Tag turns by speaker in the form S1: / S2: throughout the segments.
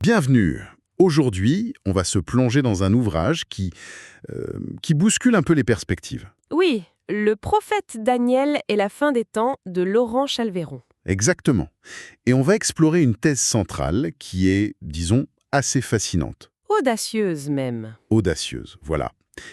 S1: Bienvenue. Aujourd'hui, on va se plonger dans un ouvrage qui bouscule un peu les perspectives.
S2: Oui, Le prophète Daniel et la fin des temps de Laurent Chalveron.
S1: Exactement. Et on va explorer une thèse centrale qui est, disons, assez fascinante.
S2: Audacieuse même.
S1: Audacieuse, voilà.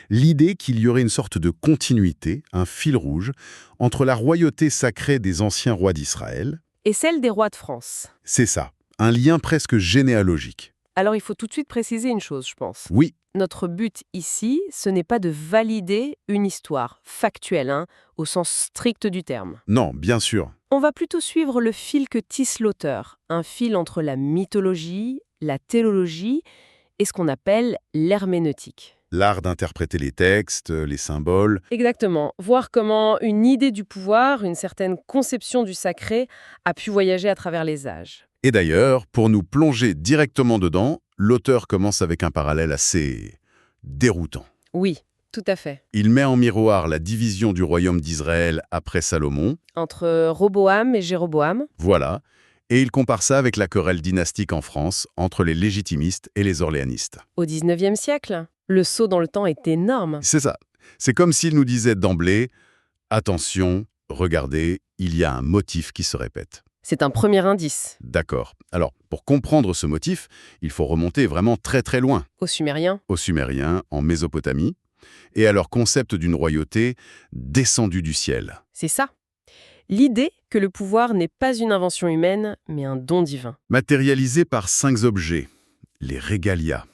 S1: L'idée qu'il y aurait une sorte de continuité, un fil rouge, entre la royauté sacrée des anciens rois d'Israël,
S2: Et celle des rois de France.
S1: c'est ça, un lien presque généalogique.
S2: Alors il faut tout de suite préciser une chose, je pense.
S1: Oui,
S2: Notre but ici, ce n'est pas de valider une histoire factuelle, au sens strict du terme.
S1: non, bien sûr.
S2: On va plutôt suivre le fil que tisse l'auteur, un fil entre la mythologie, la théologie et ce qu'on appelle l'herméneutique.
S1: L'art d'interpréter les textes, les symboles.
S2: Exactement. Voir comment une idée du pouvoir, une certaine conception du sacré, a pu voyager à travers les âges.
S1: Et d'ailleurs, pour nous plonger directement dedans, l'auteur commence avec un parallèle assez déroutant.
S2: Oui, tout à fait.
S1: Il met en miroir la division du royaume d'Israël après Salomon,
S2: Entre Roboam et Jéroboam.
S1: voilà, et il compare ça avec la querelle dynastique en France entre les légitimistes et les orléanistes.
S2: Au XIXe siècle, le saut dans le temps est énorme.
S1: C'est ça. C'est comme s'il nous disait d'emblée « Attention, regardez, il y a un motif qui se répète ».
S2: C'est un premier indice.
S1: D'accord. Alors, pour comprendre ce motif, il faut remonter vraiment très très loin,
S2: Aux Sumériens.
S1: aux Sumériens, en Mésopotamie, et à leur concept d'une royauté descendue du ciel.
S2: C'est ça. L'idée que le pouvoir n'est pas une invention humaine, mais un don divin.
S1: Matérialisée par 5 objets, les régalia,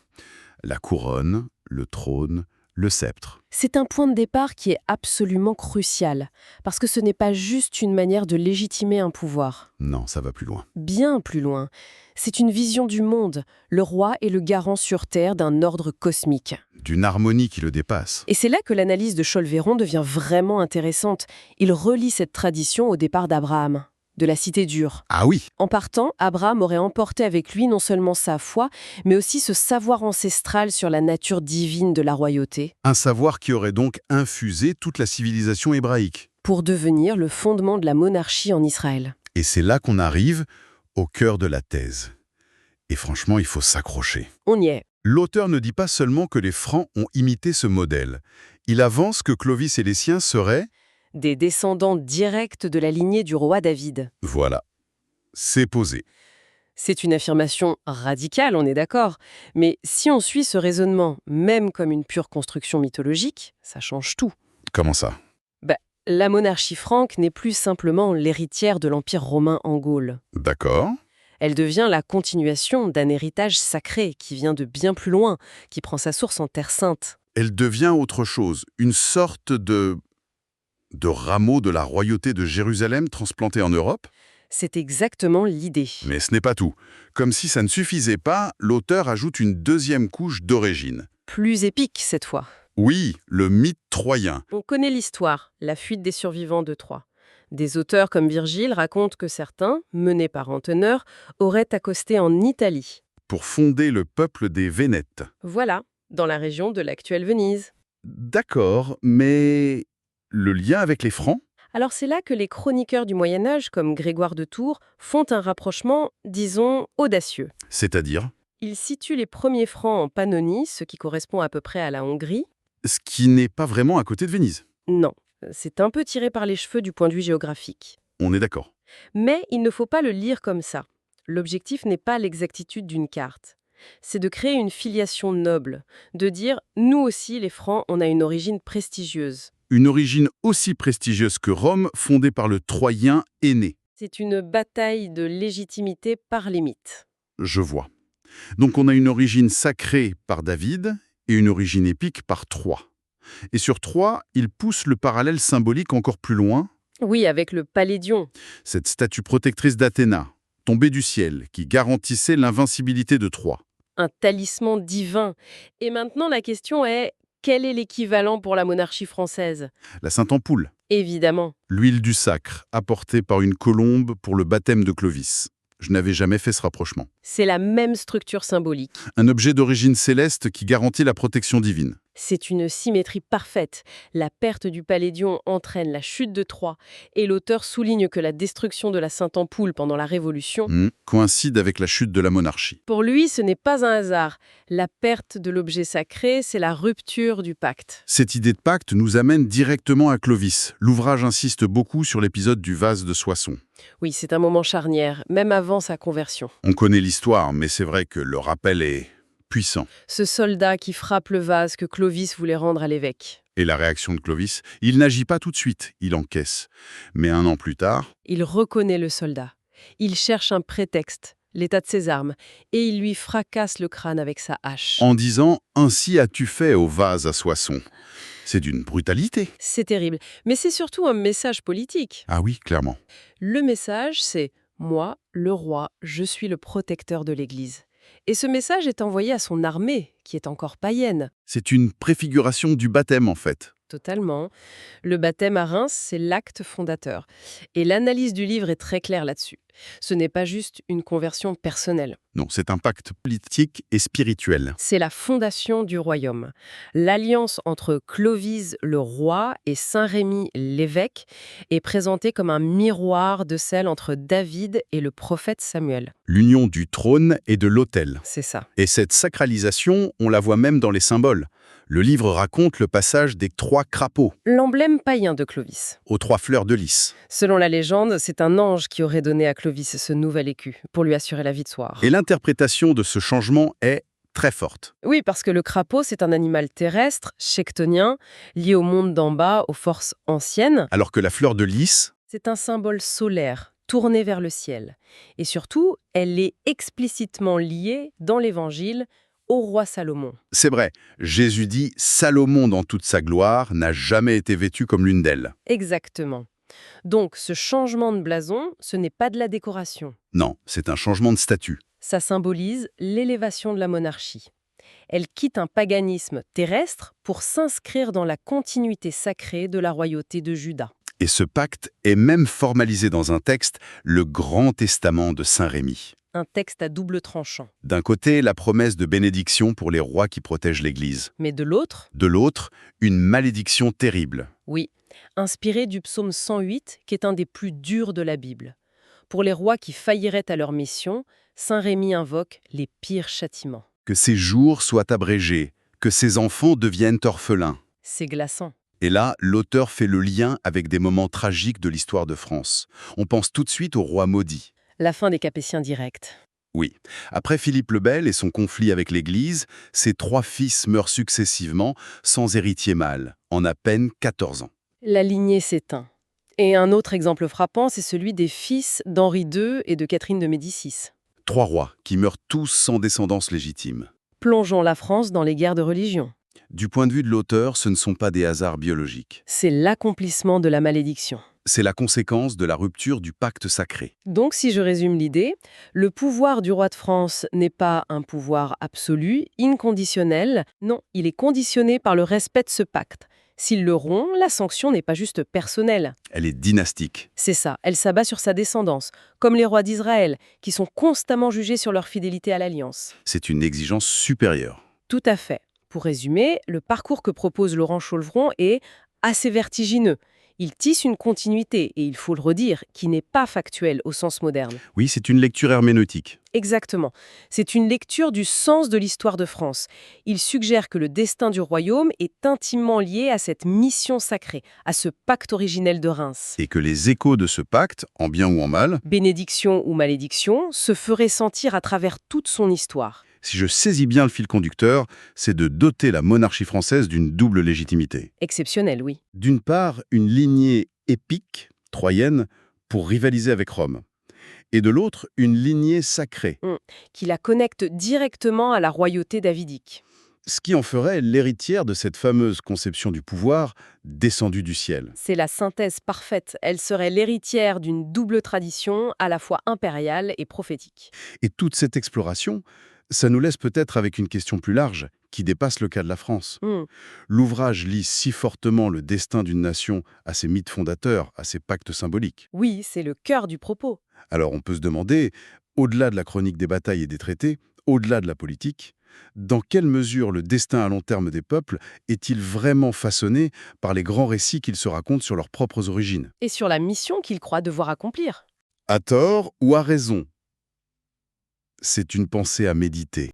S1: la couronne, le trône, le sceptre.
S2: C'est un point de départ qui est absolument crucial, parce que ce n'est pas juste une manière de légitimer un pouvoir.
S1: Non, ça va plus loin.
S2: Bien plus loin. C'est une vision du monde. Le roi est le garant sur Terre d'un ordre cosmique.
S1: D'une harmonie qui le dépasse.
S2: Et c'est là que l'analyse de Chalveron devient vraiment intéressante. Il relie cette tradition au départ d'Abraham, de la cité dure.
S1: Ah oui,
S2: En partant, Abraham aurait emporté avec lui non seulement sa foi, mais aussi ce savoir ancestral sur la nature divine de la royauté,
S1: un savoir qui aurait donc infusé toute la civilisation hébraïque.
S2: pour devenir le fondement de la monarchie en Israël.
S1: Et c'est là qu'on arrive au cœur de la thèse. Et franchement, il faut s'accrocher.
S2: On y est.
S1: L'auteur ne dit pas seulement que les Francs ont imité ce modèle. Il avance que Clovis et les siens seraient...
S2: Des descendants directs de la lignée du roi David.
S1: Voilà, c'est posé.
S2: C'est une affirmation radicale, on est d'accord. Mais si on suit ce raisonnement, même comme une pure construction mythologique, ça change tout.
S1: Comment ça?
S2: La monarchie franque n'est plus simplement l'héritière de l'Empire romain en Gaule.
S1: D'accord.
S2: Elle devient la continuation d'un héritage sacré qui vient de bien plus loin, qui prend sa source en Terre Sainte.
S1: Elle devient autre chose, une sorte de rameau de la royauté de Jérusalem transplanté en Europe?
S2: C'est exactement l'idée.
S1: Mais ce n'est pas tout. Comme si ça ne suffisait pas, l'auteur ajoute une deuxième couche d'origine.
S2: Plus épique cette fois.
S1: Oui, le mythe troyen.
S2: On connaît l'histoire, la fuite des survivants de Troie. Des auteurs comme Virgile racontent que certains, menés par Anteneur, auraient accosté en Italie.
S1: Pour fonder le peuple des Vénètes.
S2: Voilà, dans la région de l'actuelle Venise.
S1: D'accord, mais le lien avec les Francs?
S2: Alors c'est là que les chroniqueurs du Moyen-Âge, comme Grégoire de Tours, font un rapprochement, disons, audacieux.
S1: C'est-à-dire?
S2: Ils situent les premiers Francs en Pannonie, ce qui correspond à peu près à la Hongrie.
S1: Ce qui n'est pas vraiment à côté de Venise.
S2: Non, c'est un peu tiré par les cheveux du point de vue géographique.
S1: On est d'accord.
S2: Mais il ne faut pas le lire comme ça. L'objectif n'est pas l'exactitude d'une carte. C'est de créer une filiation noble, de dire « nous aussi, les Francs, on a une origine prestigieuse ».
S1: Une origine aussi prestigieuse que Rome, fondée par le Troyen aîné.
S2: C'est une bataille de légitimité par les mythes.
S1: Je vois. Donc on a une origine sacrée par David et une origine épique par Troie. Et sur Troie, il pousse le parallèle symbolique encore plus loin.
S2: Oui, avec le Palédion.
S1: Cette statue protectrice d'Athéna, tombée du ciel, qui garantissait l'invincibilité de Troie.
S2: Un talisman divin. Et maintenant, la question est, quel est l'équivalent pour la monarchie française?
S1: La Sainte Ampoule,
S2: Évidemment.
S1: l'huile du sacre, apportée par une colombe pour le baptême de Clovis. Je n'avais jamais fait ce rapprochement.
S2: C'est la même structure symbolique.
S1: Un objet d'origine céleste qui garantit la protection divine.
S2: C'est une symétrie parfaite. La perte du Palédion entraîne la chute de Troie, et l'auteur souligne que la destruction de la Sainte-Ampoule pendant la Révolution,
S1: Coïncide avec la chute de la monarchie.
S2: pour lui, ce n'est pas un hasard. La perte de l'objet sacré, c'est la rupture du pacte.
S1: Cette idée de pacte nous amène directement à Clovis. L'ouvrage insiste beaucoup sur l'épisode du vase de Soissons.
S2: Oui, c'est un moment charnière, même avant sa conversion.
S1: On connaît l'histoire, mais c'est vrai que le rappel est puissant.
S2: Ce soldat qui frappe le vase que Clovis voulait rendre à l'évêque.
S1: Et la réaction de Clovis, il n'agit pas tout de suite, il encaisse. Mais 1 an plus tard,
S2: Il reconnaît le soldat. Il cherche un prétexte, l'état de ses armes, et il lui fracasse le crâne avec sa hache.
S1: en disant « Ainsi as-tu fait au vase à Soissons ». C'est d'une brutalité.
S2: C'est terrible, mais c'est surtout un message politique.
S1: Ah oui, clairement.
S2: Le message, c'est « Moi, le roi, je suis le protecteur de l'Église ». Et ce message est envoyé à son armée, qui est encore païenne.
S1: C'est une préfiguration du baptême, en fait.
S2: Totalement. Le baptême à Reims, c'est l'acte fondateur. Et l'analyse du livre est très claire là-dessus. Ce n'est pas juste une conversion personnelle.
S1: Non, c'est un pacte politique et spirituel.
S2: C'est la fondation du royaume. L'alliance entre Clovis le roi et Saint-Rémy l'évêque est présentée comme un miroir de celle entre David et le prophète Samuel.
S1: L'union du trône et de l'autel.
S2: C'est ça.
S1: Et cette sacralisation, on la voit même dans les symboles. Le livre raconte le passage des 3 crapauds
S2: L'emblème païen de Clovis.
S1: aux 3 fleurs de lys.
S2: Selon la légende, c'est un ange qui aurait donné à Clovis ce nouvel écu pour lui assurer la victoire.
S1: Et l'interprétation de ce changement est très forte.
S2: Oui, parce que le crapaud, c'est un animal terrestre, chectonien, lié au monde d'en bas, aux forces anciennes.
S1: Alors que la fleur de lys,
S2: C'est un symbole solaire, tourné vers le ciel. Et surtout, elle est explicitement liée, dans l'Évangile, au roi Salomon.
S1: c'est vrai, Jésus dit « Salomon dans toute sa gloire n'a jamais été vêtu comme l'une d'elles
S2: Exactement. Donc, ce changement de blason, ce n'est pas de la décoration. ».
S1: Non, c'est un changement de statut.
S2: Ça symbolise l'élévation de la monarchie. Elle quitte un paganisme terrestre pour s'inscrire dans la continuité sacrée de la royauté de Juda.
S1: Et ce pacte est même formalisé dans un texte, le Grand Testament de Saint-Rémy.
S2: Un texte à double tranchant.
S1: D'un côté, la promesse de bénédiction pour les rois qui protègent l'Église.
S2: Mais de l'autre,
S1: De l'autre, une malédiction terrible.
S2: oui, inspiré du psaume 108, qui est un des plus durs de la Bible. Pour les rois qui failliraient à leur mission, Saint Rémy invoque les pires châtiments.
S1: Que ses jours soient abrégés, que ses enfants deviennent orphelins.
S2: C'est glaçant.
S1: Et là, l'auteur fait le lien avec des moments tragiques de l'histoire de France. On pense tout de suite au roi maudit.
S2: La fin des Capétiens directs.
S1: Oui. Après Philippe le Bel et son conflit avec l'Église, ses 3 fils meurent successivement, sans héritier mâle, en à peine 14 ans.
S2: La lignée s'éteint. Et un autre exemple frappant, c'est celui des fils d'Henri II et de Catherine de Médicis.
S1: 3 rois qui meurent tous sans descendance légitime.
S2: Plongeons la France dans les guerres de religion.
S1: Du point de vue de l'auteur, ce ne sont pas des hasards biologiques.
S2: C'est l'accomplissement de la malédiction.
S1: C'est la conséquence de la rupture du pacte sacré.
S2: Donc, si je résume l'idée, le pouvoir du roi de France n'est pas un pouvoir absolu, inconditionnel. Non, il est conditionné par le respect de ce pacte. S'il le rompt, la sanction n'est pas juste personnelle.
S1: Elle est dynastique.
S2: C'est ça, elle s'abat sur sa descendance, comme les rois d'Israël, qui sont constamment jugés sur leur fidélité à l'Alliance.
S1: C'est une exigence supérieure.
S2: Tout à fait. Pour résumer, le parcours que propose Laurent Chaulvron est assez vertigineux. Il tisse une continuité, et il faut le redire, qui n'est pas factuelle au sens moderne.
S1: Oui, c'est une lecture herméneutique.
S2: Exactement. C'est une lecture du sens de l'histoire de France. Il suggère que le destin du royaume est intimement lié à cette mission sacrée, à ce pacte originel de Reims.
S1: Et que les échos de ce pacte, en bien ou en mal,
S2: Bénédiction ou malédiction, se feraient sentir à travers toute son histoire.
S1: si je saisis bien le fil conducteur, c'est de doter la monarchie française d'une double légitimité.
S2: Exceptionnel, oui.
S1: D'une part, une lignée épique, troyenne, pour rivaliser avec Rome. Et de l'autre, une lignée sacrée,
S2: Qui la connecte directement à la royauté davidique.
S1: ce qui en ferait l'héritière de cette fameuse conception du pouvoir descendue du ciel.
S2: C'est la synthèse parfaite. Elle serait l'héritière d'une double tradition, à la fois impériale et prophétique.
S1: Et toute cette exploration, ça nous laisse peut-être avec une question plus large, qui dépasse le cas de la France. L'ouvrage lie si fortement le destin d'une nation à ses mythes fondateurs, à ses pactes symboliques.
S2: Oui, c'est le cœur du propos.
S1: Alors on peut se demander, Au-delà de la chronique des batailles et des traités, au-delà de la politique, dans quelle mesure le destin à long terme des peuples est-il vraiment façonné par les grands récits qu'ils se racontent sur leurs propres origines?
S2: Et sur la mission qu'ils croient devoir accomplir.
S1: À tort ou à raison? C'est une pensée à méditer.